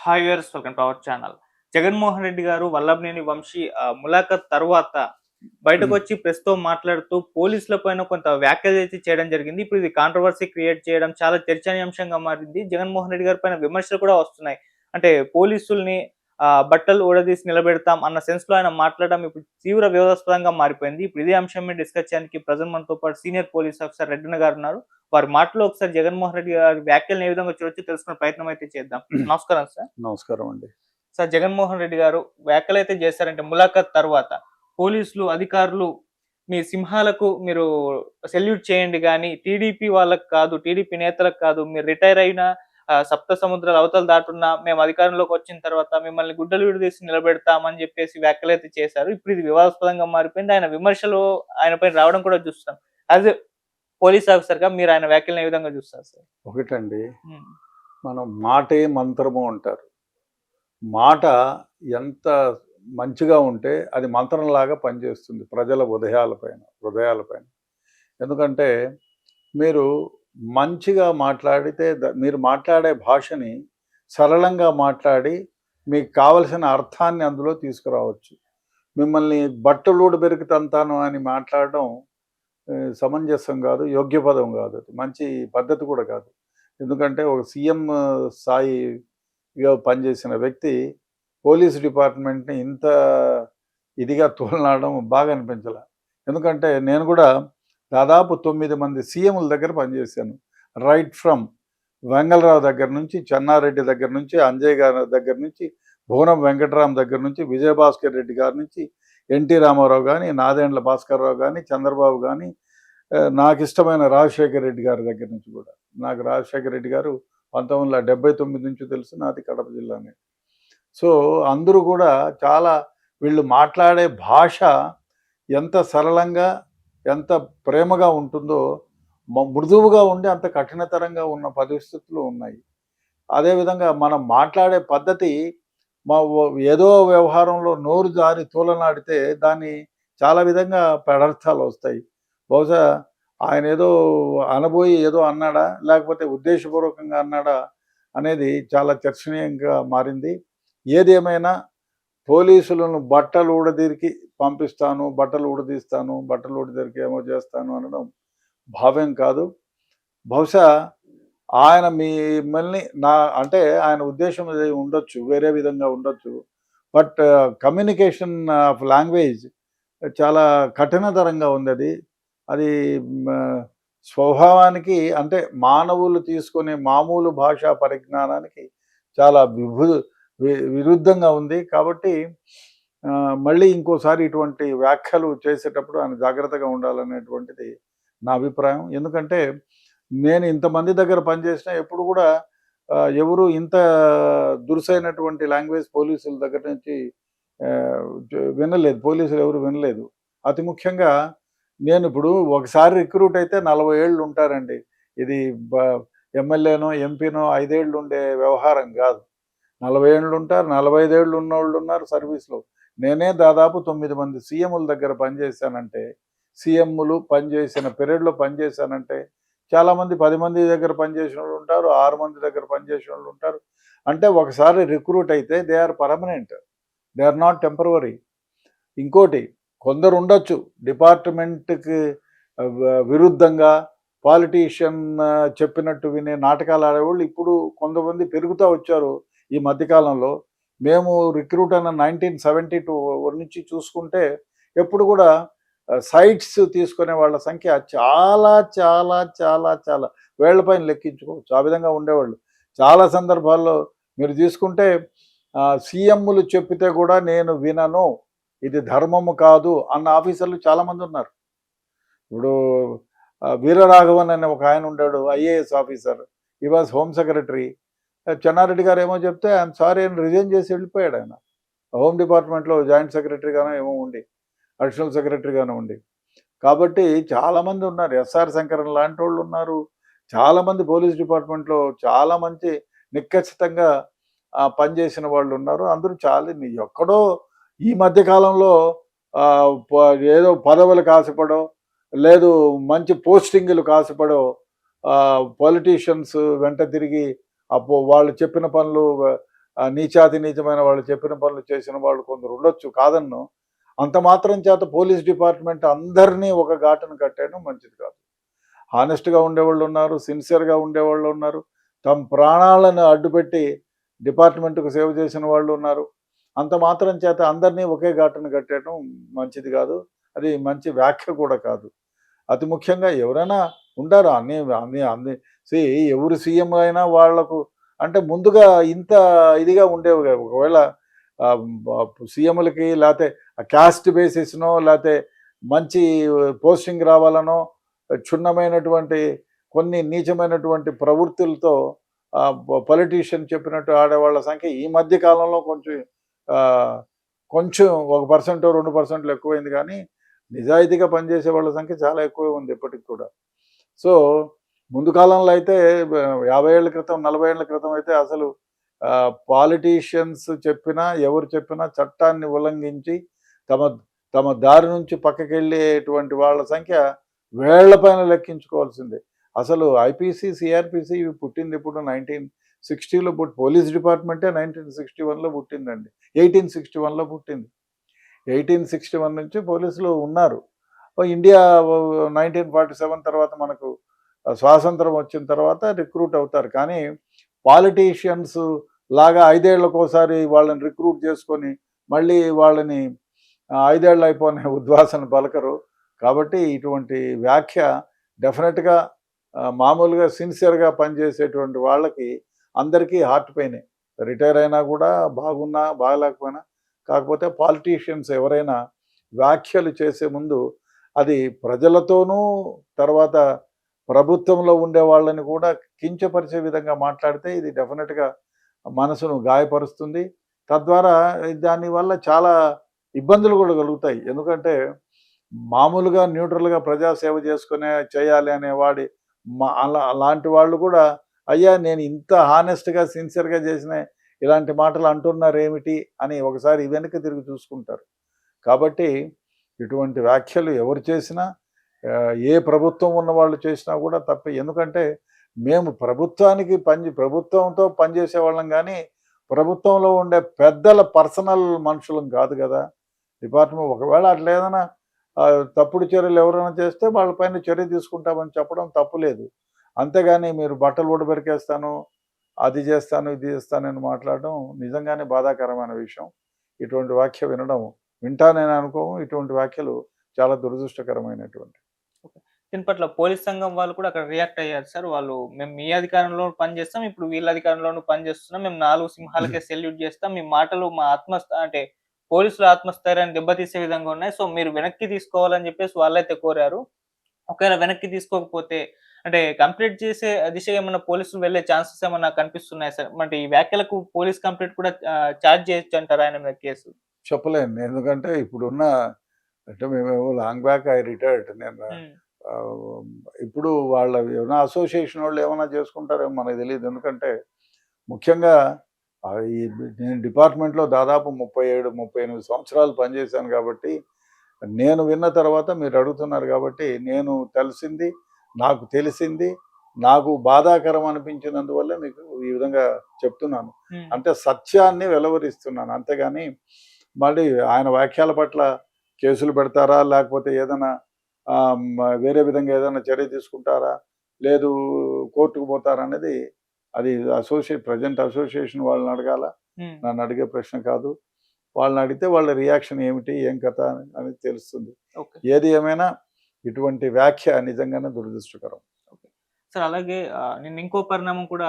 Hi viewers, welcome to our channel. Jaganmohan Reddy గారు వల్లభనేని వంశీ ములాఖత్ తర్వాత హ్మ్. బయటకొచ్చి ప్రెస్‌తో మాట్లాడుతూ పోలీసుల పైన కొంత వ్యాఖ్యలైతే చేయడం జరిగింది. ఇప్పుడు ఇది కాంట్రోవర్సీ క్రియేట్ చేయడం చాలా చర్చనీయాంశంగా మారింది. జగన్మోహన్ రెడ్డి గారి పైన విమర్శలు కూడా వస్తున్నాయి. అంటే పోలీసుల్ని బట్టలు ఊడదీసి నిలబెడతాం అన్న సెన్స్‌లో ఆయన మాట్లాడడం ఇప్పుడు తీవ్ర వివాదాస్పదంగా మారిపోయింది. ఇప్పుడు ఇదే అంశం మీద డిస్కస్ చేయడానికి ప్రెజెంట్ మనతో పాటు సీనియర్ పోలీస్ ఆఫీసర్ రెడ్డన్న గారు ఉన్నారు. వారి మాటలో ఒకసారి జగన్మోహన్ రెడ్డి గారి వ్యాఖ్యలను ఏ విధంగా చూడొచ్చో తెలుసుకునే ప్రయత్నం అయితే చేద్దాం. నమస్కారం సార్. నమస్కారం అండి. సార్, జగన్మోహన్ రెడ్డి గారు వ్యాఖ్యలైతే చేశారంటే ములాఖత్ తర్వాత పోలీసులు, అధికారులు మీ సింహాలకు మీరు సెల్యూట్ చేయండి గానీ, టీడీపీ వాళ్ళకి కాదు, టీడీపీ నేతలకు కాదు, మీరు రిటైర్ అయిన సప్త సముద్రాల అవతల దాటున్నా మేము అధికారంలోకి వచ్చిన తర్వాత మిమ్మల్ని గుడ్డలు విడదీసి నిలబెడతామని చెప్పేసి వ్యాఖ్యలైతే చేశారు. ఇప్పుడు ఇది వివాదాస్పదంగా మారిపోయింది. ఆయన విమర్శలు ఆయన పైన రావడం కూడా చూస్తున్నాం. యాజ్ ఎ పోలీస్ ఆఫీసర్‌గా మీరు ఆయన వ్యాఖ్యలను ఏ విధంగా చూస్తారు సార్? ఒకటండి, హ్మ్. మనం మాటే మంత్రము అంటారు. మాట ఎంత మంచిగా ఉంటే అది మంత్రంలాగా పనిచేస్తుంది ప్రజల హృదయాలపైన. ఎందుకంటే మీరు మంచిగా మాట్లాడితే మీరు మాట్లాడే భాషని సరళంగా మాట్లాడి మీకు కావలసిన అర్థాన్ని అందులో తీసుకురావచ్చు. మిమ్మల్ని బట్టలూడ బెరికి తంతాను అని మాట్లాడడం సమంజసం కాదు, యోగ్య పదం కాదు. అది మంచి పద్ధతి కూడా కాదు. ఎందుకంటే ఒక సీఎం స్థాయిగా పనిచేసిన వ్యక్తి పోలీస్ డిపార్ట్మెంట్‌ని ఇంత ఇదిగా తోలనాడడం బాగా అనిపించలా. ఎందుకంటే నేను కూడా దాదాపు 9 మంది సీఎంల దగ్గర పనిచేశాను. రైట్ ఫ్రమ్ వెంగళరావు దగ్గర నుంచి, చెన్నారెడ్డి దగ్గర నుంచి, అంజయ్ గారి దగ్గర నుంచి, భువనం వెంకటరాం దగ్గర నుంచి, విజయభాస్కర్ రెడ్డి గారి నుంచి, ఎన్టీ రామారావు కానీ, నాదెండ్ల భాస్కర్‌రావు కానీ, చంద్రబాబు కానీ, నాకిష్టమైన రాజశేఖర్ రెడ్డి గారి దగ్గర నుంచి కూడా. నాకు రాజశేఖర్ రెడ్డి గారు 1979 నుంచి తెలుసు. నాది కడప జిల్లానే. సో అందరూ కూడా చాలా, వీళ్ళు మాట్లాడే భాష ఎంత సరళంగా, ఎంత ప్రేమగా ఉంటుందో, మృదువుగా ఉండి అంత కఠినతరంగా ఉన్న పరిస్థితులు ఉన్నాయి. అదేవిధంగా మనం మాట్లాడే పద్ధతి ఏదో వ్యవహారంలో నోరు జారి తూలనాడితే దాన్ని చాలా విధంగా పెడర్థాలు వస్తాయి. బహుశా ఆయన ఏదో అనబోయి ఏదో అన్నాడా, లేకపోతే ఉద్దేశపూర్వకంగా అన్నాడా అనేది చాలా చర్చనీయంగా మారింది. ఏదేమైనా పోలీసులను బట్టలు ఊడదీరికి పంపిస్తాను, బట్టలు ఊడదీస్తాను, బట్టలు ఊడదీరికి ఏమో చేస్తాను అనడం భావ్యం కాదు. బహుశా ఆయన మిమ్మల్ని అంటే ఆయన ఉద్దేశం అది ఉండొచ్చు, వేరే విధంగా ఉండొచ్చు. బట్ కమ్యూనికేషన్ ఆఫ్ లాంగ్వేజ్ చాలా కఠినతరంగా ఉంది అది. అది స్వభావానికి, అంటే మానవులు తీసుకునే మామూలు భాషా పరిజ్ఞానానికి చాలా విరుద్ధంగా ఉంది. కాబట్టి మళ్ళీ ఇంకోసారి ఇటువంటి వ్యాఖ్యలు చేసేటప్పుడు ఆయన జాగ్రత్తగా ఉండాలనేటువంటిది నా అభిప్రాయం. ఎందుకంటే నేను ఇంతమంది దగ్గర పనిచేసినా ఎప్పుడు కూడా ఎవరు ఇంత దురుసైనటువంటి లాంగ్వేజ్ పోలీసుల దగ్గర నుంచి వినలేదు. పోలీసులు ఎవరు వినలేదు. అతి ముఖ్యంగా నేను ఇప్పుడు ఒకసారి రిక్రూట్ అయితే 40 ఏళ్ళు ఉంటారండి. ఇది ఎమ్మెల్యేనో ఎంపీనో 5 ఏళ్ళు ఉండే వ్యవహారం కాదు. 40 ఏళ్ళు ఉంటారు, 45 ఏళ్ళు ఉన్నోళ్ళు ఉన్నారు సర్వీస్లో. నేనే దాదాపు 9 మంది సీఎంల దగ్గర పనిచేశానంటే, సీఎంలు పనిచేసిన పీరియడ్లో పనిచేశానంటే, చాలామంది 10 మంది దగ్గర పనిచేసిన వాళ్ళు ఉంటారు, 6 మంది దగ్గర పనిచేసిన వాళ్ళు ఉంటారు. అంటే ఒకసారి రిక్రూట్ అయితే they are permanent, they are not temporary. ఇంకోటి, కొందరు ఉండొచ్చు డిపార్ట్మెంట్కి విరుద్ధంగా పాలిటీషియన్ చెప్పినట్టు వినే నాటకాలు ఆడేవాళ్ళు ఇప్పుడు కొంతమంది పెరుగుతూ వచ్చారు ఈ మధ్యకాలంలో. మేము రిక్రూట్ అయిన 1972 నుంచి చూసుకుంటే ఎప్పుడు కూడా సైట్స్ తీసుకునే వాళ్ళ సంఖ్య చాలా చాలా చాలా చాలా వేళ్లపైన లెక్కించుకోవచ్చు. ఆ విధంగా ఉండేవాళ్ళు. చాలా సందర్భాల్లో మీరు తీసుకుంటే సీఎంలు చెప్పితే కూడా నేను వినను, ఇది ధర్మము కాదు అన్న ఆఫీసర్లు చాలామంది ఉన్నారు. ఇప్పుడు వీరరాఘవన్ అనే ఒక ఆయన ఉండాడు, ఐఏఎస్ ఆఫీసర్. ఈ వాజ్ హోమ్ సెక్రటరీ. చెన్నారెడ్డి గారు ఏమో చెప్తే ఐఎమ్ సారీ అని రిజైన్ చేసి వెళ్ళిపోయాడు ఆయన. హోమ్ డిపార్ట్మెంట్లో జాయింట్ సెక్రటరీగానో ఏమో ఉండి, అడిషనల్ సెక్రటరీగానో ఉండి. కాబట్టి చాలామంది ఉన్నారు. ఎస్ఆర్ శంకరన్ లాంటి వాళ్ళు ఉన్నారు. చాలామంది పోలీస్ డిపార్ట్మెంట్లో చాలా మంచి నిక్కచ్చితంగా పనిచేసిన వాళ్ళు ఉన్నారు. అందరూ చాలా ఎక్కడో ఈ మధ్యకాలంలో ఏదో పదవులకు ఆశపడో, లేదు మంచి పోస్టింగులకు ఆశపడో పొలిటీషియన్స్ వెంట తిరిగి వాళ్ళు చెప్పిన పనులు నీచాతి నీచమైన వాళ్ళు చెప్పిన పనులు చేసిన వాళ్ళు కొందరు ఉండొచ్చు, కాదన్ను. అంత మాత్రం చేత పోలీస్ డిపార్ట్మెంట్ అందరినీ ఒక ఘాటును కట్టేయడం మంచిది కాదు. హానెస్ట్గా ఉండేవాళ్ళు ఉన్నారు, సిన్సియర్గా ఉండేవాళ్ళు ఉన్నారు, తమ ప్రాణాలను అడ్డుపెట్టి డిపార్ట్మెంట్కు సేవ చేసిన వాళ్ళు ఉన్నారు. అంత మాత్రం చేత అందరినీ ఒకే ఘాటును కట్టేయడం మంచిది కాదు. అది మంచి వ్యాఖ్య కూడా కాదు. అతి ముఖ్యంగా ఎవరైనా ఉండారు అన్ని అన్ని అన్ని సి ఎవరు సీఎం అయినా వాళ్లకు అంటే ముందుగా ఇంత ఇదిగా ఉండేవి కావు. ఒకవేళ సీఎంలకి లేకపోతే క్యాస్ట్ బేసిస్నో లేకపోతే మంచి పోస్టింగ్ రావాలనో క్షుణ్ణమైనటువంటి కొన్ని నీచమైనటువంటి ప్రవృత్తులతో పొలిటీషియన్ చెప్పినట్టు ఆడేవాళ్ళ సంఖ్య ఈ మధ్య కాలంలో కొంచెం కొంచెం 1% 2% ఎక్కువైంది, కానీ నిజాయితీగా పనిచేసే వాళ్ళ సంఖ్య చాలా ఎక్కువ ఉంది ఇప్పటికి కూడా. సో ముందు కాలంలో అయితే 50 ఏళ్ల క్రితం 40 ఏళ్ల క్రితం అయితే అసలు పాలిటీషియన్స్ చెప్పినా ఎవరు చెప్పినా చట్టాన్ని ఉల్లంఘించి తమ తమ దారి నుంచి పక్కకి వెళ్ళేటువంటి వాళ్ళ సంఖ్య వేళ్లపైన లెక్కించుకోవాల్సిందే. అసలు ఐపీసీ సిఆర్పిసి ఇవి పుట్టింది ఇప్పుడు 1960లో పోలీస్ డిపార్ట్మెంటే 1961లో పుట్టిందండి. 1861లో పుట్టింది. 1861 నుంచి పోలీసులు ఉన్నారు. ఇండియా 1947 తర్వాత మనకు స్వాతంత్రం వచ్చిన తర్వాత రిక్రూట్ అవుతారు, కానీ పాలిటీషియన్స్ లాగా 5 ఏళ్లకోసారి వాళ్ళని రిక్రూట్ చేసుకొని మళ్ళీ వాళ్ళని 5 ఏళ్ళు అయిపోయిన ఉద్వాసన పలకరు. కాబట్టి ఇటువంటి వ్యాఖ్య డెఫినెట్గా మామూలుగా సిన్సియర్గా పనిచేసేటువంటి వాళ్ళకి అందరికీ హార్ట్ పెయినే. రిటైర్ అయినా కూడా బాగున్నా బాగలేకపోయినా, కాకపోతే పాలిటీషియన్స్ ఎవరైనా వ్యాఖ్యలు చేసే ముందు అది ప్రజలతోనూ తర్వాత ప్రభుత్వంలో ఉండే వాళ్ళని కూడా కించపరిచే విధంగా మాట్లాడితే ఇది డెఫినెట్గా మనసును గాయపరుస్తుంది. తద్వారా దానివల్ల చాలా ఇబ్బందులు కూడా కలుగుతాయి. ఎందుకంటే మామూలుగా న్యూట్రల్గా ప్రజాసేవ చేయాలి అనేవాడి అలాంటి వాళ్ళు కూడా అయ్యా నేను ఇంత హానెస్ట్గా సిన్సియర్గా చేసిన ఇలాంటి మాటలు అంటున్నారేమిటి అని ఒకసారి వెనక్కి తిరిగి చూసుకుంటారు. కాబట్టి ఇటువంటి వ్యాఖ్యలు ఎవరు చేసినా ఏ ప్రభుత్వం ఉన్న వాళ్ళు చేసినా కూడా తప్పే. ఎందుకంటే మేము ప్రభుత్వంతో పనిచేసే వాళ్ళం, కానీ ప్రభుత్వంలో ఉండే పెద్దల పర్సనల్ మనుషులం కాదు కదా. డిపార్ట్మెంట్ ఒకవేళ అట్లా ఏదైనా తప్పుడు చర్యలు ఎవరైనా చేస్తే వాళ్ళపైన చర్య తీసుకుంటామని చెప్పడం తప్పులేదు. అంతేగాని మీరు బట్టలు ఊడబెరికేస్తాను, అది చేస్తాను, ఇది చేస్తానని మాట్లాడడం నిజంగానే బాధాకరమైన విషయం. ఇటువంటి వ్యాఖ్య వింటానని అనుకోము. ఇటువంటి వ్యాఖ్యలు చాలా దురదృష్టకరమైనటువంటి. దీని పట్ల పోలీస్ సంఘం వాళ్ళు కూడా అక్కడ రియాక్ట్ అయ్యారు సార్. వాళ్ళు మేము మీ అధికారంలో పనిచేస్తాం, ఇప్పుడు వీళ్ళ అధికారంలోనూ పనిచేస్తున్నాం, మేము 4 సింహాలకే సెల్యూట్ చేస్తాం, మీ మాటలు మా అంటే పోలీసుల ఆత్మస్థైర్యాన్ని దెబ్బతీసే విధంగా ఉన్నాయి, సో మీరు వెనక్కి తీసుకోవాలని చెప్పేసి వాళ్ళైతే కోరారు. ఒకవేళ వెనక్కి తీసుకోకపోతే అంటే కంప్లీట్ చేసే దిశగా ఏమన్నా పోలీసులు వెళ్ళే ఛాన్సెస్ ఏమన్నా కనిపిస్తున్నాయి సార్? అంటే ఈ వ్యాఖ్యలకు పోలీస్ కంప్లీట్ కూడా చార్జ్ చేయొచ్చు అంటారా ఆయన మీద కేసు? చెప్పలేను, ఎందుకంటే ఇప్పుడున్న అంటే మేము లాంగ్ బ్యాక్ ఐ రిటైర్డ్. నేను ఇప్పుడు వాళ్ళ ఏమైనా అసోసియేషన్ వాళ్ళు ఏమైనా చేసుకుంటారేమో మనకు తెలియదు. ఎందుకంటే ముఖ్యంగా నేను డిపార్ట్మెంట్లో దాదాపు 37-38 సంవత్సరాలు పనిచేశాను కాబట్టి నేను విన్న తర్వాత మీరు అడుగుతున్నారు కాబట్టి నేను నాకు తెలిసింది నాకు బాధాకరం అనిపించినందువల్ల మీకు ఈ విధంగా చెప్తున్నాను. అంటే సత్యాన్ని వెలువరిస్తున్నాను, అంతేగాని మళ్ళీ ఆయన వ్యాఖ్యల పట్ల కేసులు పెడతారా, లేకపోతే ఏదైనా వేరే విధంగా ఏదైనా చర్య తీసుకుంటారా, లేదు కోర్టుకు పోతారా అనేది అది ప్రజెంట్ అసోసియేషన్ వాళ్ళని అడగాల, నన్ను అడిగే ప్రశ్న కాదు. వాళ్ళని అడిగితే వాళ్ళ రియాక్షన్ ఏమిటి, ఏం కథ అనేది తెలుస్తుంది. ఏది ఏమైనా ఇటువంటి వ్యాఖ్య నిజంగానే దురదృష్టకరం. సార్ అలాగే నిన్న ఇంకో పరిణామం కూడా